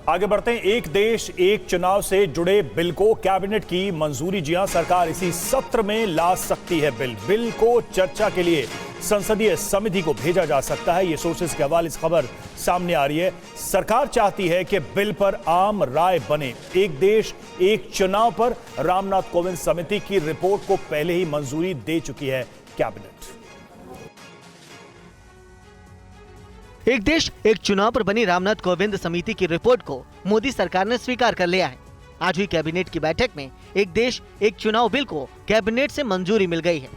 आगे बढ़ते हैं। एक देश एक चुनाव से जुड़े बिल को कैबिनेट की मंजूरी। जी हां, सरकार इसी सत्र में ला सकती है बिल को चर्चा के लिए संसदीय समिति को भेजा जा सकता है। ये सोर्सेस के हवाले से खबर सामने आ रही है। सरकार चाहती है कि बिल पर आम राय बने। एक देश एक चुनाव पर रामनाथ कोविंद समिति की रिपोर्ट को पहले ही मंजूरी दे चुकी है कैबिनेट। एक देश एक चुनाव पर बनी रामनाथ कोविंद समिति की रिपोर्ट को मोदी सरकार ने स्वीकार कर लिया है। आज हुई कैबिनेट की बैठक में एक देश एक चुनाव बिल को कैबिनेट से मंजूरी मिल गई है।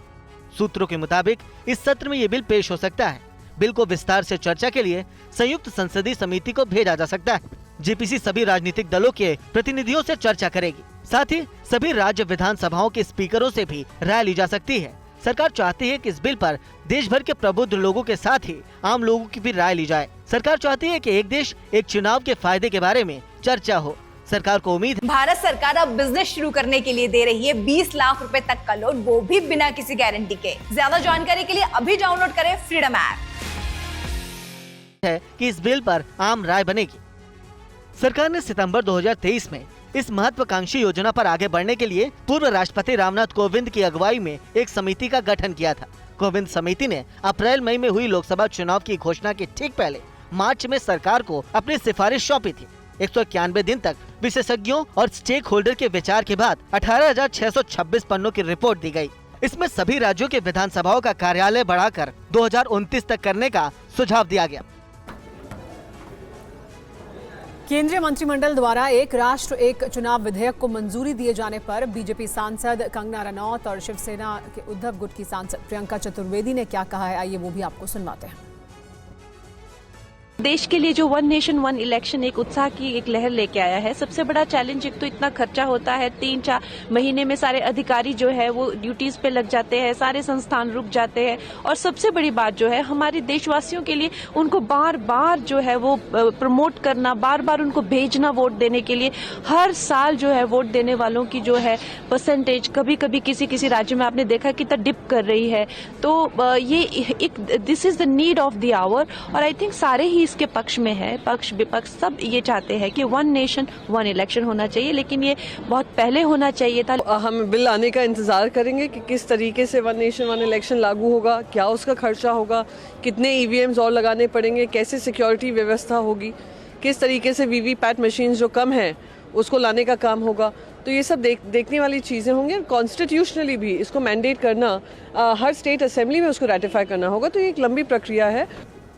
सूत्रों के मुताबिक इस सत्र में ये बिल पेश हो सकता है। बिल को विस्तार से चर्चा के लिए संयुक्त संसदीय समिति को भेजा जा सकता है। जेपीसी सभी राजनीतिक दलों के प्रतिनिधियों से चर्चा करेगी। साथ ही सभी राज्य विधानसभाओं के स्पीकरों से भी राय ली जा सकती है। सरकार चाहती है कि इस बिल पर देश भर के प्रबुद्ध लोगों के साथ ही आम लोगों की भी राय ली जाए। सरकार चाहती है कि एक देश एक चुनाव के फायदे के बारे में चर्चा हो। सरकार को उम्मीद है भारत सरकार अब बिजनेस शुरू करने के लिए दे रही है 20 लाख रुपए तक का लोन, वो भी बिना किसी गारंटी के। ज्यादा जानकारी के लिए अभी डाउनलोड करें फ्रीडम ऐप। है कि इस बिल पर आम राय बनेगी। सरकार ने सितंबर 2023 में इस महत्वाकांक्षी योजना पर आगे बढ़ने के लिए पूर्व राष्ट्रपति रामनाथ कोविंद की अगुवाई में एक समिति का गठन किया था। कोविंद समिति ने अप्रैल मई में हुई लोकसभा चुनाव की घोषणा के ठीक पहले मार्च में सरकार को अपनी सिफारिश सौंपी थी। 191 दिन तक विशेषज्ञों और स्टेक होल्डर के विचार के बाद 18,626 पन्नों की रिपोर्ट दी गई। इसमें सभी राज्यों के विधानसभाओं का कार्यालय बढ़ाकर 2029 तक करने का सुझाव दिया गया। केंद्रीय मंत्रिमंडल द्वारा एक राष्ट्र एक चुनाव विधेयक को मंजूरी दिए जाने पर बीजेपी सांसद कंगना रनौत और शिवसेना के उद्धव गुट की सांसद प्रियंका चतुर्वेदी ने क्या कहा है, आइए वो भी आपको सुनवाते हैं। देश के लिए जो वन नेशन वन इलेक्शन एक उत्साह की एक लहर लेके आया है। सबसे बड़ा चैलेंज एक तो इतना खर्चा होता है, 3-4 महीने में सारे अधिकारी जो है वो ड्यूटीज पे लग जाते हैं, सारे संस्थान रुक जाते हैं। और सबसे बड़ी बात जो है हमारे देशवासियों के लिए उनको बार बार जो है वो प्रमोट करना, बार बार उनको भेजना वोट देने के लिए। हर साल जो है वोट देने वालों की जो है परसेंटेज कभी कभी किसी राज्य में आपने देखा कितना डिप कर रही है। तो ये एक this is the need of the hour. और आई थिंक सारे ही इसके पक्ष में है, पक्ष विपक्ष सब ये चाहते हैं कि वन नेशन वन इलेक्शन होना चाहिए, लेकिन ये बहुत पहले होना चाहिए था। हम बिल आने का इंतजार करेंगे कि किस तरीके से वन नेशन वन इलेक्शन लागू होगा, क्या उसका खर्चा होगा, कितने ईवीएम्स और लगाने पड़ेंगे, कैसे सिक्योरिटी व्यवस्था होगी, किस तरीके से वीवीपैट मशीन जो कम है उसको लाने का काम होगा। तो ये सब देखने वाली चीज़ें होंगी। कॉन्स्टिट्यूशनली भी इसको मैंडेट करना, हर स्टेट असेंबली में उसको रेटिफाई करना होगा। तो ये एक लंबी प्रक्रिया है।